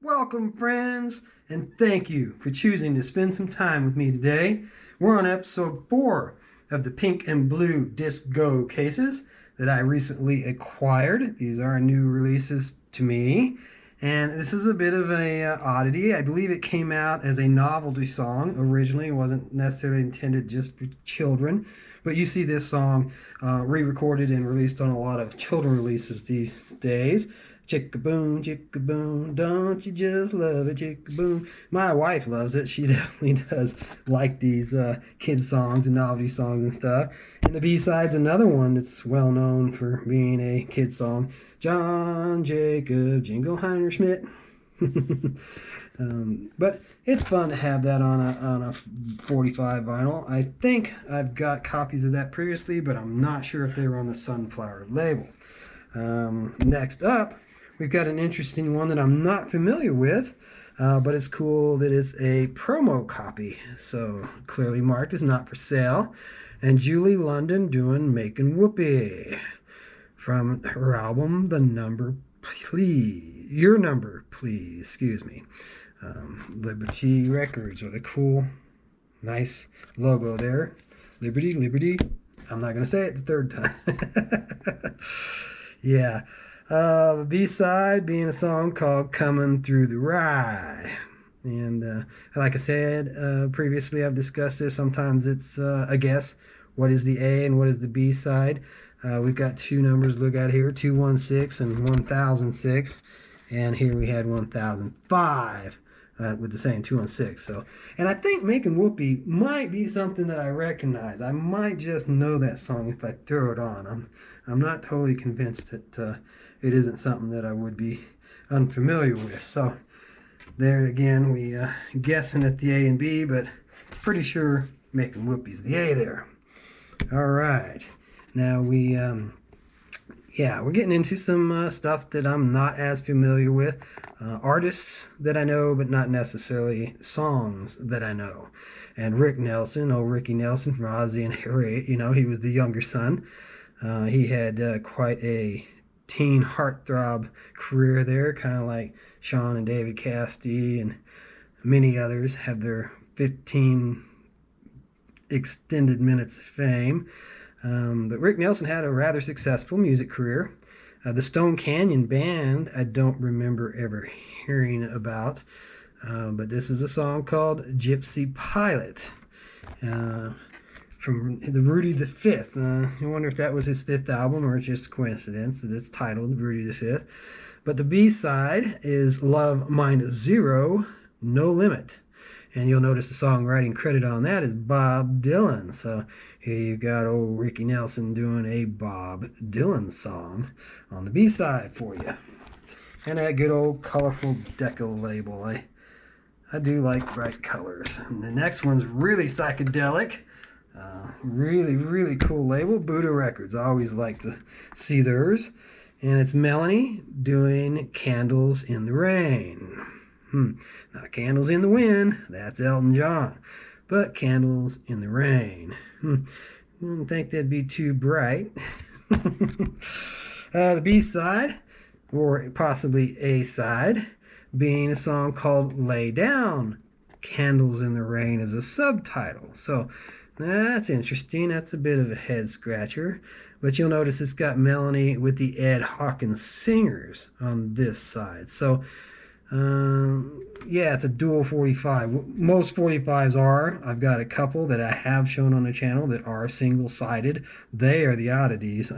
Welcome, friends, and thank you for choosing to spend some time with me today. We're on episode 4 of the Pink and Blue Disc Go cases that I recently acquired. These are new releases to me, and this is a bit of a oddity. I believe it came out as a novelty song originally. It wasn't necessarily intended just for children, but you see this song re-recorded and released on a lot of children releases these days. Chicka boom, don't you just love it, chicka boom. My wife loves it. She definitely does like these kid songs and novelty songs and stuff. And the B-side's another one that's well known for being a kid song. John Jacob Jingleheimer Schmidt. But it's fun to have that on a 45 vinyl. I think I've got copies of that previously, but I'm not sure if they were on the Sunflower label. Next up, we've got an interesting one that I'm not familiar with, but it's cool that it's a promo copy. So clearly marked as not for sale. And Julie London doing Making Whoopee from her album, The Number Please. Your Number Please, excuse me. Liberty Records. What a cool, nice logo there. Liberty, Liberty. I'm not going to say it the third time. Yeah. The B-side being a song called Coming Through the Rye. And like I said previously, I've discussed this. Sometimes it's a guess. What is the A and what is the B-side? We've got two numbers to look at here, 216 and 1006. And here we had 1005 with the same 216. So, and I think Making Whoopee might be something that I recognize. I might just know that song if I throw it on. I'm not totally convinced that it isn't something that I would be unfamiliar with. So there again, we guessing at the A and B, but pretty sure Making Whoopee's the A there. All right, now we're getting into some stuff that I'm not as familiar with. Artists that I know, but not necessarily songs that I know. And Rick Nelson, Ricky Nelson from Ozzy and Harriet, he was the younger son. He had quite a teen heartthrob career there, kind of like Sean and David Cassidy and many others have their 15 extended minutes of fame. But Rick Nelson had a rather successful music career. The Stone Canyon Band, I don't remember ever hearing about, but this is a song called Gypsy Pilot from the Rudy the Fifth. I wonder if that was his fifth album or it's just a coincidence that it's titled Rudy the Fifth. But the B-side is Love Minus Zero, No Limit. And you'll notice the songwriting credit on that is Bob Dylan. So here you got old Ricky Nelson doing a Bob Dylan song on the B-side for you. And that good old colorful Decca label. I do like bright colors. And the next one's really psychedelic. Really, really cool label. Buddha Records. I always like to see theirs. And it's Melanie doing Candles in the Rain. Not Candles in the Wind, that's Elton John, but Candles in the Rain. Didn't think that'd be too bright. The B-side, or possibly A-side, being a song called Lay Down, Candles in the Rain as a subtitle. So that's interesting. That's a bit of a head scratcher. But you'll notice it's got Melanie with the Ed Hawkins Singers on this side. So it's a dual 45. Most 45s are. I've got a couple that I have shown on the channel that are single-sided. They are the oddities,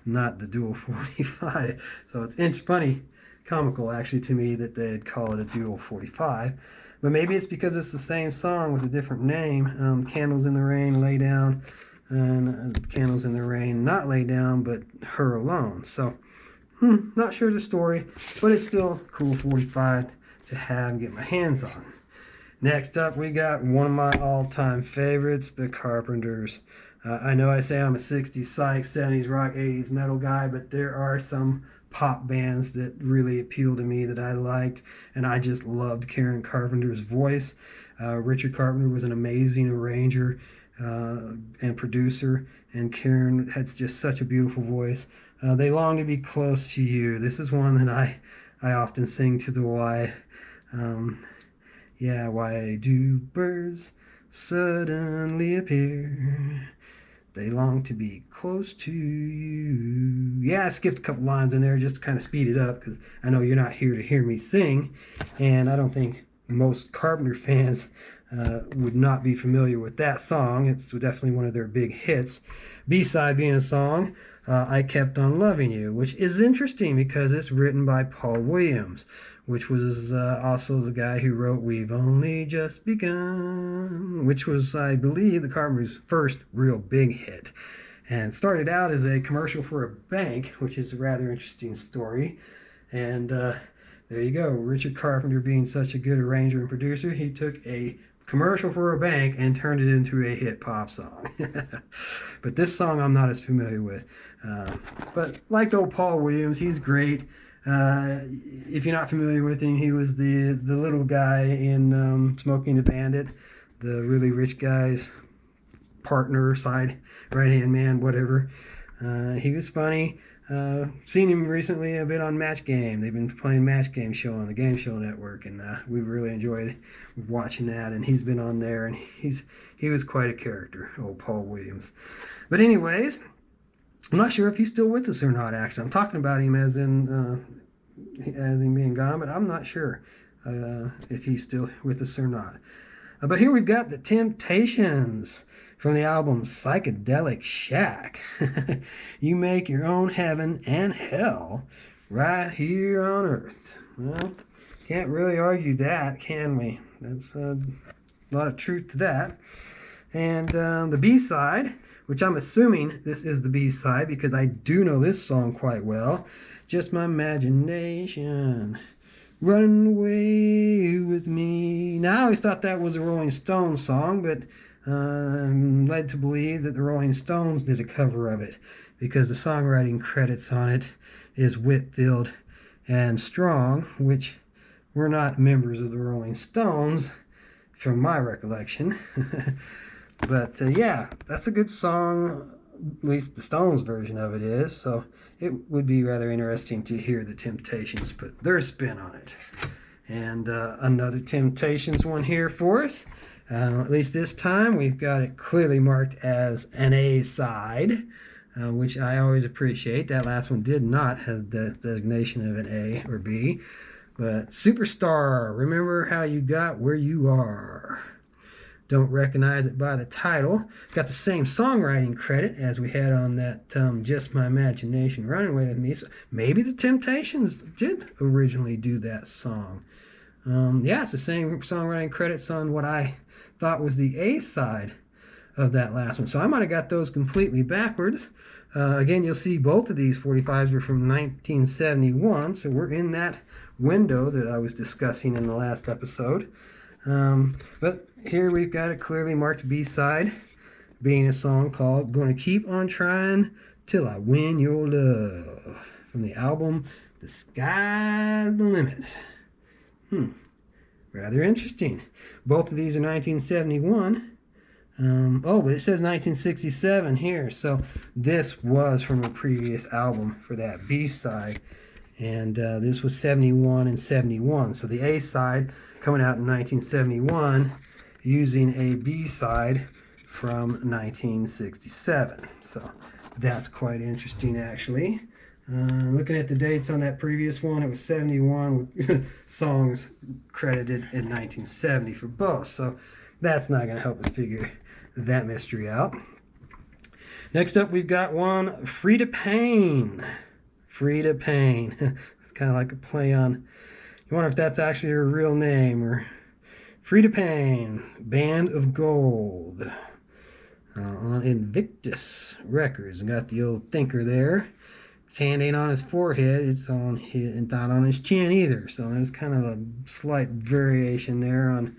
not the dual 45. So it's funny, comical actually to me that they'd call it a dual 45. But maybe it's because it's the same song with a different name. Candles in the Rain, Lay Down, and Candles in the Rain, Not Lay Down, but Her Alone. So not sure the story, but it's still a cool 45 to have and get my hands on. Next up, we got one of my all-time favorites, The Carpenters. I know I say I'm a 60s psych, 70s rock, 80s metal guy, but there are some pop bands that really appeal to me that I liked, and I just loved Karen Carpenter's voice. Richard Carpenter was an amazing arranger and producer, and Karen had just such a beautiful voice. They Long to Be Close to You. This is one that I often sing to the why. Yeah, why do birds suddenly appear? They long to be close to you. Yeah, I skipped a couple lines in there just to kind of speed it up because I know you're not here to hear me sing, and I don't think most Carpenter fans would not be familiar with that song. It's definitely one of their big hits. B-side being a song, I Kept on Loving You, which is interesting because it's written by Paul Williams, which was also the guy who wrote We've Only Just Begun, which was, I believe, the Carpenters' first real big hit. And started out as a commercial for a bank, which is a rather interesting story. And there you go. Richard Carpenter, being such a good arranger and producer, he took a commercial for a bank and turned it into a hit pop song. But this song I'm not as familiar with. But like the old Paul Williams, he's great. If you're not familiar with him, he was the little guy in Smokey and the Bandit, the really rich guy's partner, side, right-hand man, whatever. He was funny. Seen him recently a bit on Match Game. They've been playing Match Game show on the Game Show Network, and we really enjoyed watching that. And he's been on there, and he was quite a character, old Paul Williams. But anyways, I'm not sure if he's still with us or not. Actually, I'm talking about him as him being gone, but I'm not sure if he's still with us or not. But here we've got the Temptations from the album Psychedelic Shack. You make your own heaven and hell right here on earth. Well, can't really argue that, can we? That's a lot of truth to that. And the B-side, which I'm assuming this is the B-side because I do know this song quite well. Just my imagination running away with me. Now, I always thought that was a Rolling Stones song, but I'm led to believe that the Rolling Stones did a cover of it because the songwriting credits on it is Whitfield and Strong, which were not members of the Rolling Stones from my recollection. But yeah, that's a good song, at least the Stones version of it is, so it would be rather interesting to hear the Temptations put their spin on it. And another Temptations one here for us. At least this time we've got it clearly marked as an A-side, which I always appreciate. That last one did not have the designation of an A or B. But Superstar, remember how you got where you are. Don't recognize it by the title. Got the same songwriting credit as we had on that Just My Imagination Running Away With Me. So maybe the Temptations did originally do that song. Yeah, it's the same songwriting credits on what I thought was the A-side of that last one. So I might have got those completely backwards. Again, you'll see both of these 45s were from 1971, so we're in that window that I was discussing in the last episode. But here we've got it clearly marked B-side, being a song called Gonna Keep On Trying Till I Win Your Love, from the album The Sky's the Limit. Rather interesting. Both of these are 1971. But it says 1967 here, so this was from a previous album for that B-side, and this was 71 and 71. So the A-side coming out in 1971 using a B-side from 1967. So that's quite interesting, actually. Looking at the dates on that previous one, it was 71 with songs credited in 1970 for both. So that's not going to help us figure that mystery out. Next up, we've got one, Frida Payne. Frida Payne. It's kind of like a play on, you wonder if that's actually her real name, or Frida Payne, Band of Gold, on Invictus Records. And got the old thinker there. His hand ain't on his forehead, it's on his, and not on his chin either. So there's kind of a slight variation there on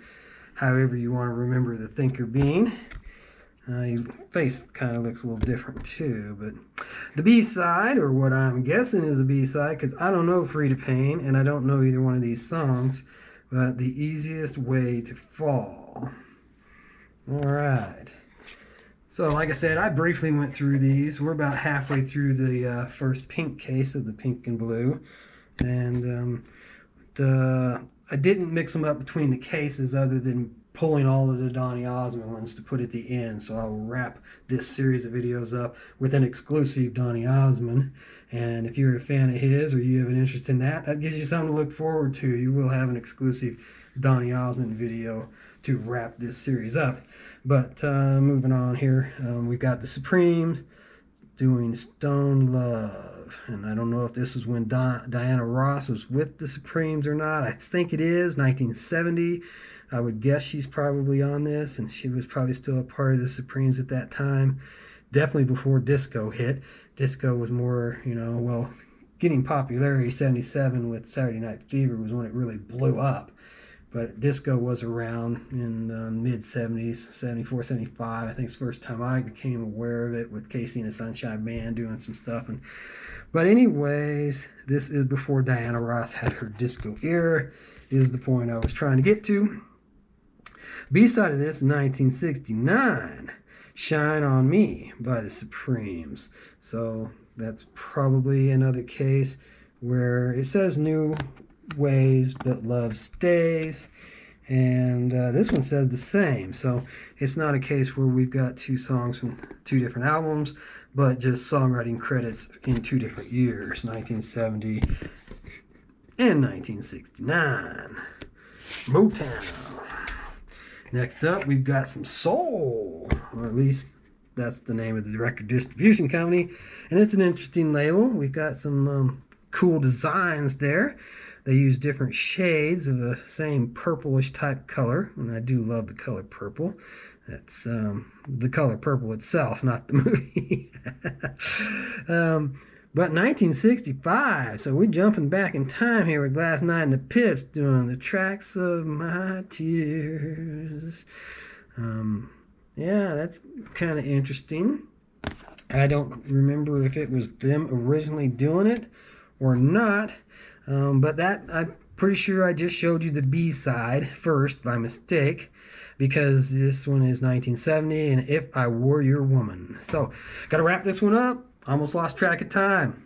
however you want to remember the thinker being. His face kind of looks a little different too. But the B-side, or what I'm guessing is a B-side, because I don't know Frida Payne and I don't know either one of these songs, but The Easiest Way to Fall. Alright. So like I said, I briefly went through these. We're about halfway through the first pink case of the pink and blue. And I didn't mix them up between the cases other than pulling all of the Donny Osmond ones to put at the end. So I'll wrap this series of videos up with an exclusive Donny Osmond. And if you're a fan of his or you have an interest in that, that gives you something to look forward to. You will have an exclusive Donny Osmond video to wrap this series up. But moving on here, we've got the Supremes doing Stone Love. And I don't know if this was when Diana Ross was with the Supremes or not. I think it is 1970. I would guess she's probably on this, and she was probably still a part of the Supremes at that time. Definitely before disco hit. Disco was more, well, getting popularity. 77 with Saturday Night Fever was when it really blew up. But disco was around in the mid-70s, 74, 75. I think it's the first time I became aware of it with Casey and the Sunshine Band doing some stuff. But anyways, this is before Diana Ross had her disco era, is the point I was trying to get to. B-side of this, 1969, Shine on Me by the Supremes. So that's probably another case where it says new ways but love stays, and this one says the same. So it's not a case where we've got two songs from two different albums, but just songwriting credits in two different years, 1970 and 1969. Motown. Next up, we've got some soul, or at least that's the name of the record distribution company, and it's an interesting label. We've got some cool designs there. They use different shades of the same purplish type color, and I do love the color purple. That's the color purple itself, not the movie. But 1965, so we're jumping back in time here with Last Night in the Pips doing the Tracks of My Tears. Yeah, that's kind of interesting. I don't remember if it was them originally doing it or not, but that I'm pretty sure I just showed you the B-side first by mistake, because this one is 1970 and If I Were Your Woman. So, gotta wrap this one up. Almost lost track of time.